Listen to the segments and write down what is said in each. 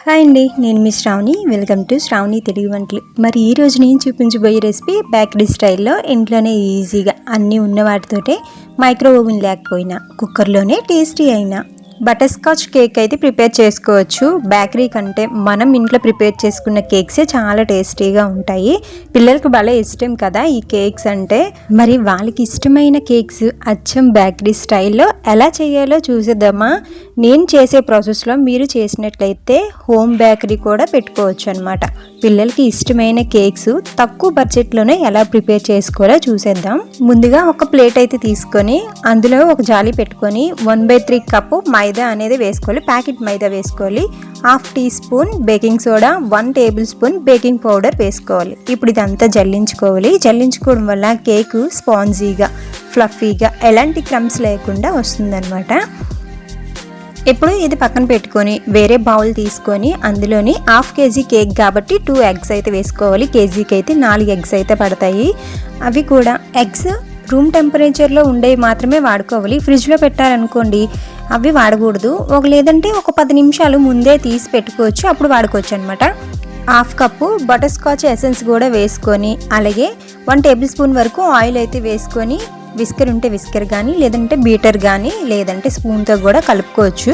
Hi అండి, నేను మీ Shravani. Welcome to Shravani Telugu వంటలు. మరి ఈ రోజు నేను చూపించబోయే రెసిపీ బేకరీ స్టైల్లో ఇంట్లోనే ఈజీగా అన్నీ ఉన్న వాటితోటే మైక్రో ఓవెన్ లేకపోయినా కుక్కర్లోనే టేస్టీ అయినా బటర్ స్కాచ్ కేక్ అయితే ప్రిపేర్ చేసుకోవచ్చు. బేకరీ కంటే మనం ఇంట్లో ప్రిపేర్ చేసుకున్న కేక్సే చాలా టేస్టీగా ఉంటాయి. పిల్లలకు భలే ఇష్టం కదా ఈ కేక్స్ అంటే. మరి వాళ్ళకి ఇష్టమైన కేక్స్ అచ్చం బేకరీ స్టైల్లో ఎలా చేయాలో చూసేద్దామా. నేను చేసే ప్రాసెస్లో మీరు చేసినట్లయితే హోమ్ బేకరీ కూడా పెట్టుకోవచ్చు అనమాట. పిల్లలకి ఇష్టమైన కేక్స్ తక్కువ బడ్జెట్లోనే ఎలా ప్రిపేర్ చేసుకోవాలో చూసేద్దాం. ముందుగా ఒక ప్లేట్ అయితే తీసుకొని అందులో ఒక జాలి పెట్టుకొని 1/3 కప్పు మైదా అనేది వేసుకోవాలి. ప్యాకెట్ మైదా వేసుకోవాలి. 1/2 teaspoon baking soda, 1 tablespoon baking powder వేసుకోవాలి. ఇప్పుడు ఇదంతా జల్లించుకోవాలి. జల్లించుకోవడం వల్ల కేక్ స్పాంజీగా ఫ్లఫీగా ఎలాంటి క్రమ్స్ లేకుండా వస్తుందన్నమాట. ఇప్పుడు ఇది పక్కన పెట్టుకొని వేరే బౌల్ తీసుకొని అందులోని 1/2 కేజీ కేక్ కాబట్టి 2 ఎగ్స్ అయితే వేసుకోవాలి. కేజీకి అయితే 4 ఎగ్స్ అయితే పడతాయి. అవి కూడా ఎగ్స్ రూమ్ టెంపరేచర్లో ఉండేవి మాత్రమే వాడుకోవాలి. ఫ్రిడ్జ్లో పెట్టారనుకోండి అవి వాడకూడదు. లేదంటే ఒక 10 నిమిషాలు ముందే తీసి పెట్టుకోవచ్చు, అప్పుడు వాడుకోవచ్చు అనమాట. 1/2 కప్పు బటర్ స్కాచ్ ఎసెన్స్ కూడా వేసుకొని అలాగే 1 టేబుల్ స్పూన్ వరకు ఆయిల్ అయితే వేసుకొని విస్కర్ ఉంటే విస్కర్ కానీ లేదంటే బీటర్ కానీ లేదంటే స్పూన్తో కూడా కలుపుకోవచ్చు.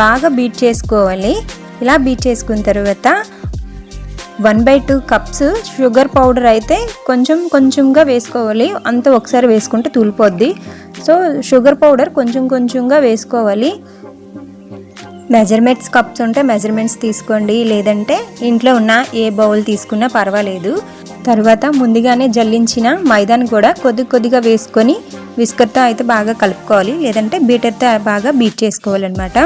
బాగా బీట్ చేసుకోవాలి. ఇలా బీట్ చేసుకున్న తర్వాత 1/2 కప్స్ షుగర్ పౌడర్ అయితే కొంచెంగా వేసుకోవాలి. అంత ఒకసారి వేసుకుంటే తూలిపోద్ది. సో షుగర్ పౌడర్ కొంచెంగా వేసుకోవాలి. మెజర్మెంట్స్ కప్స్ ఉంటే మెజర్మెంట్స్ తీసుకోండి, లేదంటే ఇంట్లో ఉన్న ఏ బౌల్ తీసుకున్నా పర్వాలేదు. తర్వాత ముందుగానే జల్లించిన మైదాను కూడా కొద్దిగా వేసుకొని విస్కర్తో అయితే బాగా కలుపుకోవాలి, లేదంటే బీటర్తో బాగా బీట్ చేసుకోవాలన్నమాట.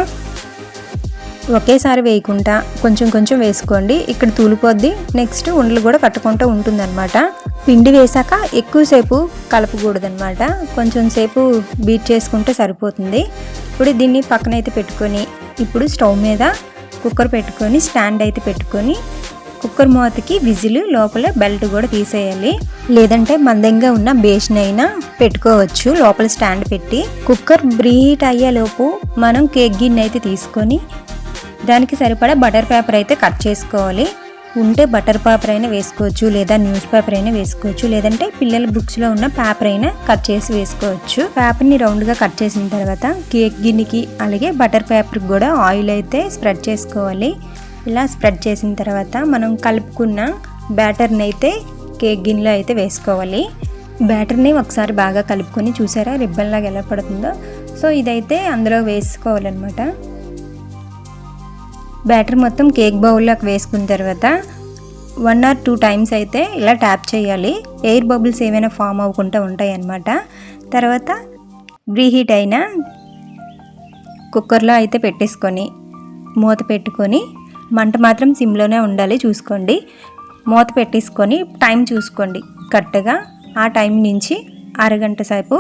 ఒకేసారి వేయకుండా కొంచెం వేసుకోండి, ఇక్కడ తూలిపోద్ది. నెక్స్ట్ ఉండలు కూడా కట్టుకుంటూ ఉంటుందన్నమాట. పిండి వేసాక ఎక్కువసేపు కలపకూడదన్నమాట, కొంచెం సేపు బీట్ చేసుకుంటే సరిపోతుంది. ఇప్పుడు దీన్ని పక్కనైతే పెట్టుకొని ఇప్పుడు స్టవ్ మీద కుక్కర్ పెట్టుకొని స్టాండ్ అయితే పెట్టుకొని కుక్కర్ మూతకి విజిల్ లోపల బెల్ట్ కూడా తీసేయాలి, లేదంటే మందంగా ఉన్న బేషన్ అయినా పెట్టుకోవచ్చు. లోపల స్టాండ్ పెట్టి కుక్కర్ ప్రీహీట్ అయ్యేలోపు మనం కేక్ గిన్నె అయితే తీసుకొని దానికి సరిపడా బటర్ పేపర్ అయితే కట్ చేసుకోవాలి. ఉంటే బటర్ పేపర్ అయినా వేసుకోవచ్చు, లేదా న్యూస్ పేపర్ అయినా వేసుకోవచ్చు, లేదంటే పిల్లల బుక్స్లో ఉన్న పేపర్ అయినా కట్ చేసి వేసుకోవచ్చు. పేపర్ని రౌండ్గా కట్ చేసిన తర్వాత కేక్ గిన్నెకి అలాగే బటర్ పేపర్కి కూడా ఆయిల్ అయితే స్ప్రెడ్ చేసుకోవాలి. ఇలా స్ప్రెడ్ చేసిన తర్వాత మనం కలుపుకున్న బ్యాటర్ని అయితే కేక్ గిన్నెలో అయితే వేసుకోవాలి. బ్యాటర్ని ఒకసారి బాగా కలుపుకొని చూసారా రిబ్బన్ లాగా ఎలా పడుతుందో. సో ఇదైతే అందులో వేసుకోవాలన్నమాట. బ్యాటర్ మొత్తం కేక్ బౌల్లోకి వేసుకున్న తర్వాత 1 or 2 టైమ్స్ అయితే ఇలా ట్యాప్ చేయాలి. ఎయిర్ బబుల్స్ ఏమైనా ఫామ్ అవ్వకుండా ఉంటాయి అన్నమాట. తర్వాత ప్రీహీట్ అయిన కుక్కర్లో అయితే పెట్టేసుకొని మూత పెట్టుకొని మంట మాత్రం సిమ్లోనే ఉండాలి చూసుకోండి. మూత పెట్టేసుకొని టైం చూసుకోండి కరెక్ట్గా. ఆ టైం నుంచి అరగంట సేపు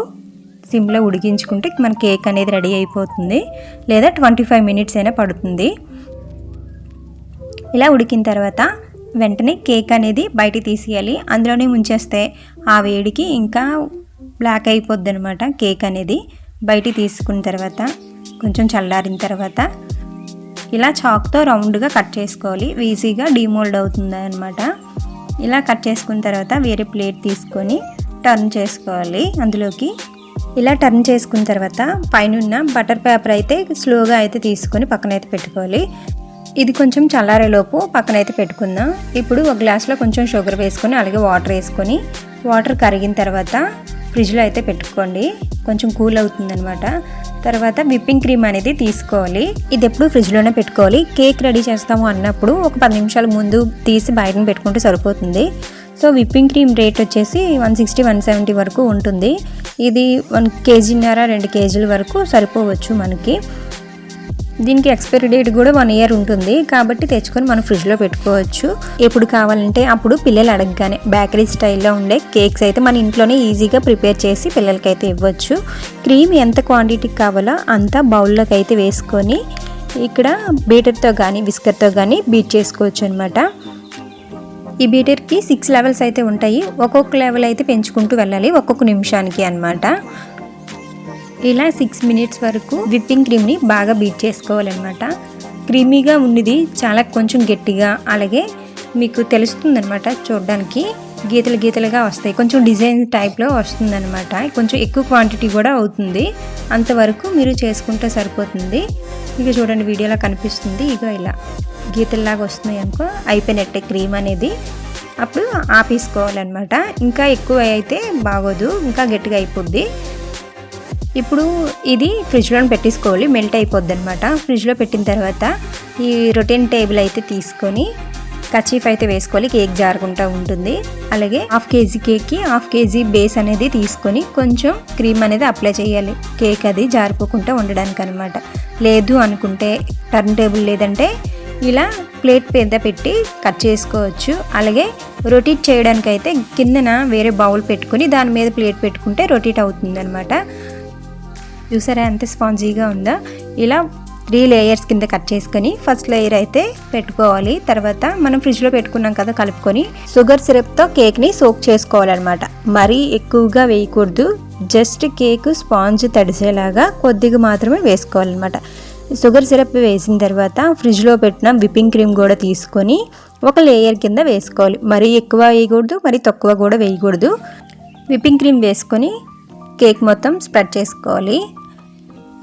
సిమ్లో ఉడికించుకుంటే మన కేక్ అనేది రెడీ అయిపోతుంది, లేదా 25 మినిట్స్ అయినా పడుతుంది. ఇలా ఉడికిన తర్వాత వెంటనే కేక్ అనేది బయట తీసేయాలి. అందులోనే ఉంచేస్తే ఆ వేడికి ఇంకా బ్లాక్ అయిపోద్ది అనమాట. కేక్ అనేది బయట తీసుకున్న తర్వాత కొంచెం చల్లారిన తర్వాత ఇలా చాక్తో రౌండ్గా కట్ చేసుకోవాలి. ఈజీగా డీమోల్డ్ అవుతుంది అనమాట. ఇలా కట్ చేసుకున్న తర్వాత వేరే ప్లేట్ తీసుకొని టర్న్ చేసుకోవాలి అందులోకి. ఇలా టర్న్ చేసుకున్న తర్వాత పైన బటర్ పేపర్ అయితే స్లోగా అయితే తీసుకొని పక్కనైతే పెట్టుకోవాలి. ఇది కొంచెం చల్లారేలోపు పక్కనైతే పెట్టుకుందాం. ఇప్పుడు ఒక గ్లాస్లో కొంచెం షుగర్ వేసుకొని అలాగే వాటర్ వేసుకొని వాటర్ కరిగిన తర్వాత ఫ్రిడ్జ్లో అయితే పెట్టుకోండి, కొంచెం కూల్ అవుతుందన్నమాట. తర్వాత విప్పింగ్ క్రీమ్ అనేది తీసుకోవాలి. ఇది ఎప్పుడు ఫ్రిడ్జ్లోనే పెట్టుకోవాలి. కేక్ రెడీ చేస్తాము అన్నప్పుడు ఒక 10 నిమిషాల ముందు తీసి బయటను పెట్టుకుంటే సరిపోతుంది. సో విప్పింగ్ క్రీమ్ రేట్ వచ్చేసి 160-170 వరకు ఉంటుంది. ఇది 1 కేజీన్నర 2 కేజీల వరకు సరిపోవచ్చు మనకి. దీనికి ఎక్స్పైరీ డేట్ కూడా 1 ఇయర్ ఉంటుంది కాబట్టి తెచ్చుకొని మనం ఫ్రిడ్జ్లో పెట్టుకోవచ్చు. ఎప్పుడు కావాలంటే అప్పుడు పిల్లలు అడగగానే బేకరీ స్టైల్లో ఉండే కేక్స్ అయితే మన ఇంట్లోనే ఈజీగా ప్రిపేర్ చేసి పిల్లలకైతే ఇవ్వచ్చు. క్రీమ్ ఎంత క్వాంటిటీకి కావాలో అంత బౌల్లోకి అయితే వేసుకొని ఇక్కడ బీటర్తో కానీ విస్కర్తో కానీ బీట్ చేసుకోవచ్చు అనమాట. ఈ బీటర్కి 6 లెవెల్స్ అయితే ఉంటాయి. ఒక్కొక్క లెవెల్ అయితే పెంచుకుంటూ వెళ్ళాలి ఒక్కొక్క నిమిషానికి అనమాట. ఇలా 6 మినిట్స్ వరకు విప్పింగ్ క్రీమ్ని బాగా బీట్ చేసుకోవాలన్నమాట. క్రీమీగా ఉన్నది చాలా కొంచెం గట్టిగా, అలాగే మీకు తెలుస్తుంది అనమాట, చూడడానికి గీతలు గీతలుగా వస్తాయి, కొంచెం డిజైన్ టైప్లో వస్తుంది అనమాట. కొంచెం ఎక్కువ క్వాంటిటీ కూడా అవుతుంది, అంతవరకు మీరు చేసుకుంటే సరిపోతుంది. ఇక చూడండి వీడియోలో కనిపిస్తుంది, ఇక ఇలా గీతల్లాగా వస్తున్నాయి అనుకో అయిపోయినట్టే క్రీమ్ అనేది. అప్పుడు ఆపేసుకోవాలన్నమాట. ఇంకా ఎక్కువ అయితే బాగోదు, ఇంకా గట్టిగా అయిపోద్ది. ఇప్పుడు ఇది ఫ్రిడ్జ్లో పెట్టేసుకోవాలి, మెల్ట్ అయిపోద్ది అనమాట. ఫ్రిడ్జ్లో పెట్టిన తర్వాత ఈ రొటీన్ టేబుల్ అయితే తీసుకొని కచీఫ్ అయితే వేసుకోవాలి, కేక్ జారుకుంటూ ఉంటుంది. అలాగే 1/2 kg కేక్కి 1/2 kg బేస్ అనేది తీసుకొని కొంచెం క్రీమ్ అనేది అప్లై చేయాలి, కేక్ అది జారిపోకుండా ఉండడానికి అనమాట. లేదు అనుకుంటే టర్న్ టేబుల్ లేదంటే ఇలా ప్లేట్ మీద పెట్టి కట్ చేసుకోవచ్చు. అలాగే రొటేట్ చేయడానికి అయితే కిందన వేరే బౌల్ పెట్టుకొని దాని మీద ప్లేట్ పెట్టుకుంటే రొటేట్ అవుతుంది అనమాట. చూసారా ఎంత స్పాంజీగా ఉందో. ఇలా 3 లేయర్స్ కింద కట్ చేసుకొని ఫస్ట్ లేయర్ అయితే పెట్టుకోవాలి. తర్వాత మనం ఫ్రిడ్జ్లో పెట్టుకున్నాం కదా కలుపుకొని షుగర్ సిరప్తో కేక్ని సోక్ చేసుకోవాలన్నమాట. మరీ ఎక్కువగా వేయకూడదు, జస్ట్ కేక్ స్పాంజ్ తడిసేలాగా కొద్దిగా మాత్రమే వేసుకోవాలన్నమాట. షుగర్ సిరప్ వేసిన తర్వాత ఫ్రిడ్జ్లో పెట్టిన విప్పింగ్ క్రీమ్ కూడా తీసుకొని ఒక లేయర్ కింద వేసుకోవాలి. మరీ ఎక్కువ వేయకూడదు, మరీ తక్కువ కూడా వేయకూడదు. విప్పింగ్ క్రీమ్ వేసుకొని కేక్ మొత్తం స్ప్రెడ్ చేసుకోవాలి.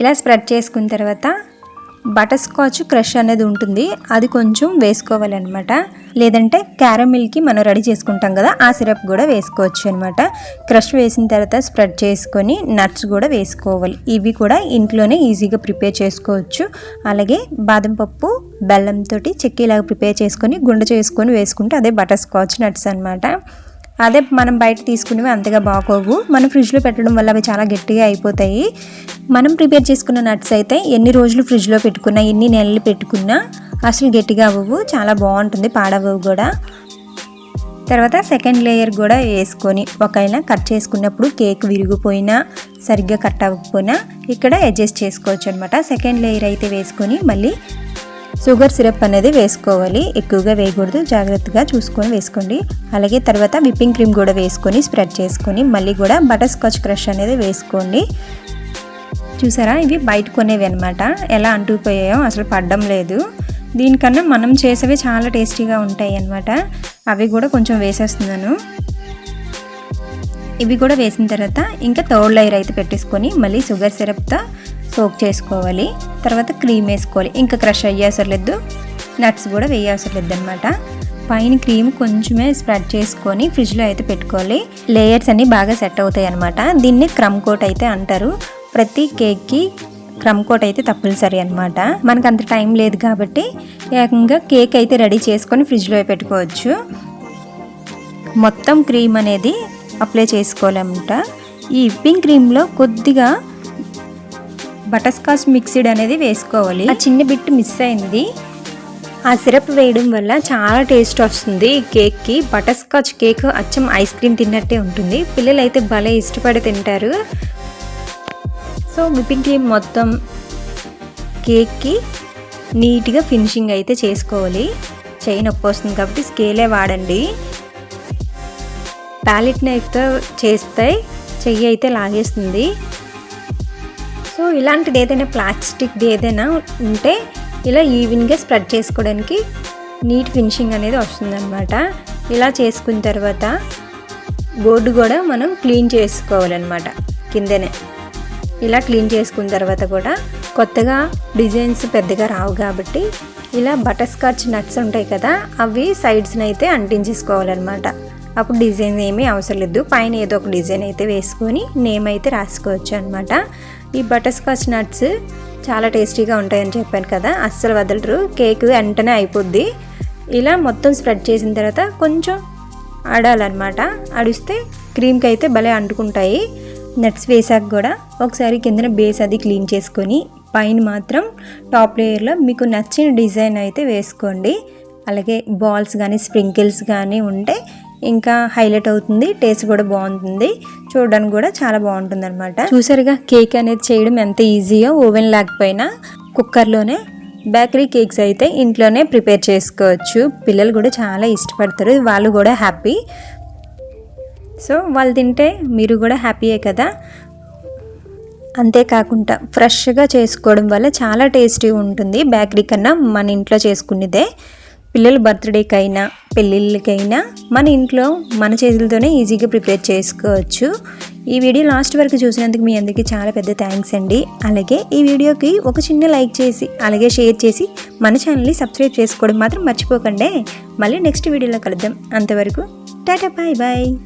ఇలా స్ప్రెడ్ చేసుకున్న తర్వాత బటర్ స్కాచ్ క్రష్ అనేది ఉంటుంది, అది కొంచెం వేసుకోవాలన్నమాట. లేదంటే క్యారమిల్కి మనం రెడీ చేసుకుంటాం కదా ఆ సిరప్ కూడా వేసుకోవచ్చు అనమాట. క్రష్ వేసిన తర్వాత స్ప్రెడ్ చేసుకొని నట్స్ కూడా వేసుకోవాలి. ఇవి కూడా ఇంట్లోనే ఈజీగా ప్రిపేర్ చేసుకోవచ్చు. అలాగే బాదం పప్పు బెల్లంతో చెక్కీలాగా ప్రిపేర్ చేసుకొని గుండ చేసుకొని వేసుకుంటే అదే బటర్ స్కాచ్ నట్స్ అనమాట. అదే మనం బయట తీసుకునేవి అంతగా బాగోవు, మనం ఫ్రిడ్జ్లో పెట్టడం వల్ల అవి చాలా గట్టిగా అయిపోతాయి. మనం ప్రిపేర్ చేసుకున్న నట్స్ అయితే ఎన్ని రోజులు ఫ్రిడ్జ్లో పెట్టుకున్నా, ఎన్ని నెలలు పెట్టుకున్నా అసలు గట్టిగా అవ్వవు, చాలా బాగుంటుంది, పాడవవు కూడా. తర్వాత సెకండ్ లేయర్ కూడా వేసుకొని ఒకవేళ కట్ చేసుకున్నప్పుడు కేక్ విరిగిపోయినా సరిగ్గా కట్ అవ్వకపోయినా ఇక్కడ అడ్జస్ట్ చేసుకోవచ్చు అనమాట. సెకండ్ లేయర్ అయితే వేసుకొని మళ్ళీ షుగర్ సిరప్ అనేది వేసుకోవాలి, ఎక్కువగా వేయకూడదు, జాగ్రత్తగా చూసుకొని వేసుకోండి. అలాగే తర్వాత విప్పింగ్ క్రీమ్ కూడా వేసుకొని స్ప్రెడ్ చేసుకొని మళ్ళీ కూడా బటర్ స్కాచ్ క్రష్ అనేది వేసుకోండి. చూసారా ఇవి బయట కొనేవి అనమాట, ఎలా అంటుకుపోయాయో అసలు పడడం లేదు. దీనికన్నా మనం చేసేవి చాలా టేస్టీగా ఉంటాయి అన్నమాట. అవి కూడా కొంచెం వేసేస్తున్నాను. ఇవి కూడా వేసిన తర్వాత ఇంకా థర్డ్ లేయర్ అయితే పెట్టేసుకొని మళ్ళీ షుగర్ సిరప్తో సోక్ చేసుకోవాలి. తర్వాత క్రీమ్ వేసుకోవాలి, ఇంకా క్రష్ అయ్యేసరి లేదు, నట్స్ కూడా వేయవసరం లేదు అనమాట. పైన క్రీమ్ కొంచెమే స్ప్రెడ్ చేసుకొని ఫ్రిడ్జ్లో అయితే పెట్టుకోవాలి. లేయర్స్ అన్నీ బాగా సెట్ అవుతాయి అనమాట. దీన్ని క్రమ్ కోట్ అయితే అంటారు. ప్రతి కేక్కి క్రమ్ కోట్ అయితే తప్పనిసరి అనమాట. మనకు అంత టైం లేదు కాబట్టి ఏకంగా కేక్ అయితే రెడీ చేసుకొని ఫ్రిడ్జ్లో పెట్టుకోవచ్చు. మొత్తం క్రీమ్ అనేది అప్లై చేసుకోవాలన్నమాట. ఈ విప్పింగ్ క్రీమ్లో కొద్దిగా బటర్ స్కాచ్ మిక్స్డ్ అనేది వేసుకోవాలి. ఆ చిన్న బిట్ మిస్ అయింది, ఆ సిరప్ వేయడం వల్ల చాలా టేస్ట్ వస్తుంది కేక్కి. బటర్ స్కాచ్ కేక్ అచ్చం ఐస్ క్రీమ్ తిన్నట్టే ఉంటుంది, పిల్లలు అయితే భలే ఇష్టపడి తింటారు. సో విప్పింగ్ క్రీమ్ మొత్తం కేక్కి నీట్గా ఫినిషింగ్ అయితే చేసుకోవాలి. చెయ్యి నొప్పి వస్తుంది కాబట్టి స్కేలే వాడండి. ప్యాలెట్ నైఫ్తో చేస్తే చెయ్యి అయితే లాగేస్తుంది. సో ఇలాంటిది ఏదైనా ప్లాస్టిక్ది ఏదైనా ఉంటే ఇలా ఈవెన్గా స్ప్రెడ్ చేసుకోవడానికి నీట్ ఫినిషింగ్ అనేది వస్తుందన్నమాట. ఇలా చేసుకున్న తర్వాత బోర్డు కూడా మనం క్లీన్ చేసుకోవాలన్నమాట. కిందనే ఇలా క్లీన్ చేసుకున్న తర్వాత కూడా కొత్తగా డిజైన్స్ పెద్దగా రావు కాబట్టి ఇలా బటర్ స్కాచ్ నట్స్ ఉంటాయి కదా అవి సైడ్స్ని అయితే అంటించేసుకోవాలన్నమాట. అప్పుడు డిజైన్ ఏమీ అవసరం లేదు, పైన ఏదో ఒక డిజైన్ అయితే వేసుకొని నేమ్ అయితే రాసుకోవచ్చు అనమాట. ఈ బటర్ స్కాచ్ నట్స్ చాలా టేస్టీగా ఉంటాయని చెప్పాను కదా, అస్సలు వదలరు, కేక్ వెంటనే అయిపోద్ది. ఇలా మొత్తం స్ప్రెడ్ చేసిన తర్వాత కొంచెం ఆడాలన్నమాట. ఆడిస్తే క్రీమ్కి అయితే భలే అంటుకుంటాయి. నట్స్ వేసాక కూడా ఒకసారి కిందన బేస్ అది క్లీన్ చేసుకొని పైన మాత్రం టాప్ లేయర్లో మీకు నచ్చిన డిజైన్ అయితే వేసుకోండి. అలాగే బాల్స్ కానీ స్ప్రింకిల్స్ కానీ ఉంటే ఇంకా హైలైట్ అవుతుంది, టేస్ట్ కూడా బాగుంటుంది, చూడడానికి కూడా చాలా బాగుంటుంది అనమాట. చూసారుగా కేక్ అనేది చేయడం ఎంత ఈజీయో. ఓవెన్ లేకపోయినా కుక్కర్లోనే బేకరీ కేక్స్ అయితే ఇంట్లోనే ప్రిపేర్ చేసుకోవచ్చు. పిల్లలు కూడా చాలా ఇష్టపడతారు, వాళ్ళు కూడా హ్యాపీ. సో వాళ్ళు తింటే మీరు కూడా హ్యాపీయే కదా. అంతేకాకుండా ఫ్రెష్గా చేసుకోవడం వల్ల చాలా టేస్టీ ఉంటుంది. బేకరీ కన్నా మన ఇంట్లో చేసుకునేదే. పిల్లల బర్త్డేకైనా పెళ్ళిళ్ళకైనా మన ఇంట్లో మన చేతులతోనే ఈజీగా ప్రిపేర్ చేసుకోవచ్చు. ఈ వీడియో లాస్ట్ వరకు చూసినందుకు మీ అందరికీ చాలా పెద్ద థ్యాంక్స్ అండి. అలాగే ఈ వీడియోకి ఒక చిన్న లైక్ చేసి అలాగే షేర్ చేసి మన ఛానల్ని సబ్స్క్రైబ్ చేసుకోవడం మాత్రం మర్చిపోకండి. మళ్ళీ నెక్స్ట్ వీడియోలో కలుద్దాం. అంతవరకు టాటా బాయ్ బాయ్.